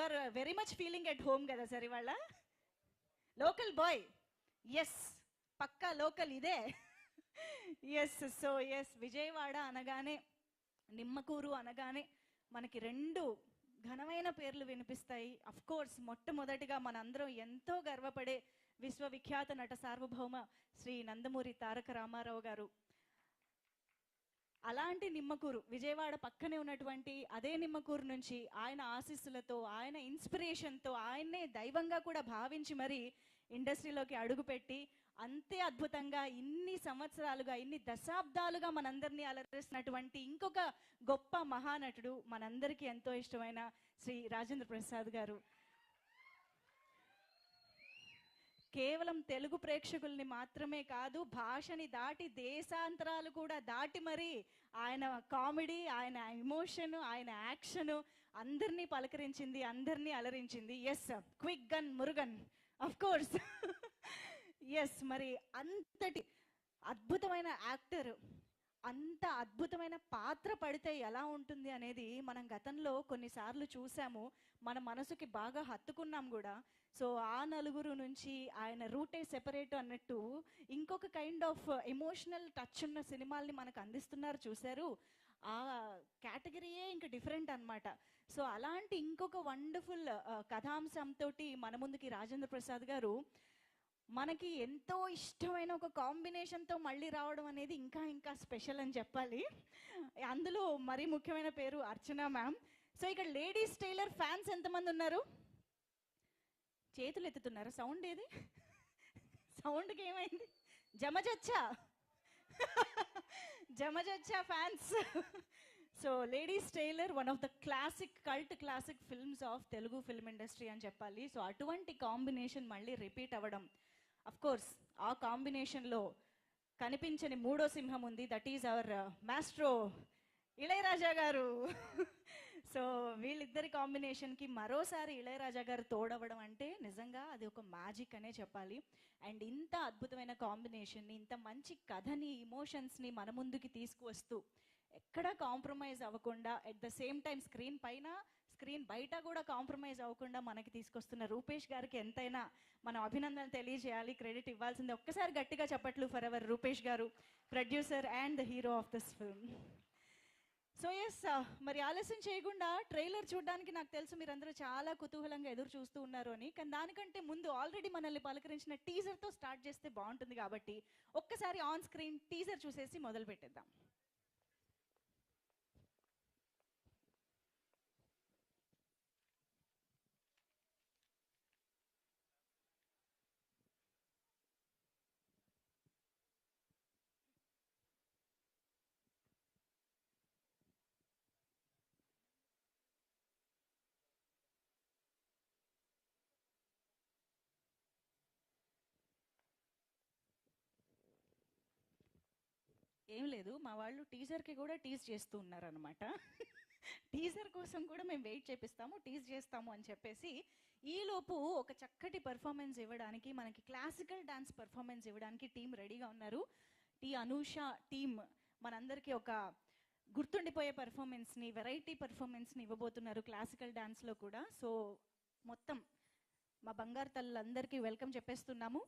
Are very much feeling at home కదా sir ఇవాళ. Local boy, yes, పక్కా local ఇదే. ఎస్, సో ఎస్, విజయవాడ అనగానే, నిమ్మకూరు అనగానే మనకి రెండు ఘనమైన పేర్లు వినిపిస్తాయి. అఫ్ కోర్స్ మొట్టమొదటిగా మనందరం ఎంతో గర్వపడే విశ్వవిఖ్యాత నట సార్వభౌమ శ్రీ నందమూరి తారక రామారావు గారు. అలాంటి నిమ్మకూరు, విజయవాడ పక్కనే ఉన్నటువంటి అదే నిమ్మకూరు నుంచి ఆయన ఆశీస్సులతో, ఆయన ఇన్స్పిరేషన్తో, ఆయన్నే దైవంగా కూడా భావించి మరి ఇండస్ట్రీలోకి అడుగుపెట్టి అంతే అద్భుతంగా ఇన్ని సంవత్సరాలుగా, ఇన్ని దశాబ్దాలుగా మనందరినీ అలరిస్తున్నటువంటి ఇంకొక గొప్ప మహానటుడు, మనందరికీ ఎంతో ఇష్టమైన శ్రీ రాజేంద్ర ప్రసాద్ గారు. కేవలం తెలుగు ప్రేక్షకుల్ని మాత్రమే కాదు, భాషని దాటి దేశాంతరాలు కూడా దాటి మరి ఆయన కామెడీ, ఆయన ఎమోషన్, ఆయన యాక్షన్ అందరినీ పలకరించింది, అందరినీ అలరించింది. Yes, quick gun Murugan, of course. Yes, మరి అంతటి అద్భుతమైన యాక్టర్, అంత అద్భుతమైన పాత్ర పడితే ఎలా ఉంటుంది అనేది మనం గతంలో కొన్నిసార్లు చూసాము, మన మనసుకి బాగా హత్తుకున్నాం కూడా. సో ఆ నలుగురు నుంచి ఆయన రూటే సెపరేట్ అన్నట్టు ఇంకొక కైండ్ ఆఫ్ ఎమోషనల్ టచ్ ఉన్న సినిమాల్ని మనకు అందిస్తున్నారు చూశారు. ఆ కేటగిరీయే ఇంకా డిఫరెంట్ అనమాట. సో అలాంటి ఇంకొక వండర్ఫుల్ కథాంశంతో మన ముందుకి రాజేంద్ర ప్రసాద్ గారు మనకి ఎంతో ఇష్టమైన ఒక కాంబినేషన్తో మళ్ళీ రావడం అనేది ఇంకా ఇంకా స్పెషల్ అని చెప్పాలి. అందులో మరీ ముఖ్యమైన పేరు అర్చన మ్యామ్. సో ఇక్కడ లేడీస్ టైలర్ ఫ్యాన్స్ ఎంతమంది ఉన్నారు? చేతులు ఎత్తుతున్నారు. సౌండ్ ఏది? సౌండ్కి ఏమైంది? జమజచ్చా జమజచ్చా fans. So ladies tailor one of the classic, cult classic films of Telugu film industry అని చెప్పాలి. సో అటువంటి కాంబినేషన్ మళ్ళీ రిపీట్ అవ్వడం, అఫ్ కోర్స్ ఆ కాంబినేషన్లో కనిపించని మూడో సింహం ఉంది, that is our maestro Ilaiyaraaja గారు. సో వీళ్ళిద్దరి కాంబినేషన్కి మరోసారి ఇళయరాజా గారు తోడవడం అంటే నిజంగా అది ఒక మ్యాజిక్ అనే చెప్పాలి. అండ్ ఇంత అద్భుతమైన కాంబినేషన్ని, ఇంత మంచి కథని, ఇమోషన్స్ని మన ముందుకి తీసుకువస్తూ ఎక్కడా కాంప్రమైజ్ అవ్వకుండా, at the same time screen పైన స్క్రీన్ బయట కూడా కాంప్రమైజ్ అవ్వకుండా మనకి తీసుకొస్తున్న రూపేష్ గారికి ఎంతైనా మనం అభినందనలు తెలియజేయాలి, క్రెడిట్ ఇవ్వాల్సిందే. ఒక్కసారి గట్టిగా చెప్పట్లు for our Rupesh garu, producer and the hero of this film. So yes, మరి ఆలస్యం చేయకుండా ట్రైలర్ చూడడానికి నాకు తెలుసు మీరందరూ చాలా కుతూహలంగా ఎదురు చూస్తూ ఉన్నారు అని. కానీ దానికంటే ముందు ఆల్రెడీ మనల్ని పలకరించిన టీజర్తో స్టార్ట్ చేస్తే బాగుంటుంది కాబట్టి ఒక్కసారి ఆన్ స్క్రీన్ టీజర్ చూసేసి మొదలు పెట్టేద్దాం. ఏం లేదు, మా వాళ్ళు టీజర్కి కూడా టీజ్ చేస్తూ ఉన్నారనమాట. టీజర్ కోసం కూడా మేము వెయిట్ చేపిస్తాము, టీజ్ చేస్తాము అని చెప్పేసి. ఈలోపు ఒక చక్కటి పర్ఫార్మెన్స్ ఇవ్వడానికి, మనకి క్లాసికల్ డాన్స్ పర్ఫార్మెన్స్ ఇవ్వడానికి టీం రెడీగా ఉన్నారు. అనూష టీం మనందరికీ ఒక గుర్తుండిపోయే పర్ఫార్మెన్స్ని, వెరైటీ పర్ఫార్మెన్స్ని ఇవ్వబోతున్నారు క్లాసికల్ డాన్స్లో కూడా. సో మొత్తం మా బంగారు తల్లందరికీ వెల్కమ్ చెప్పేస్తున్నాము.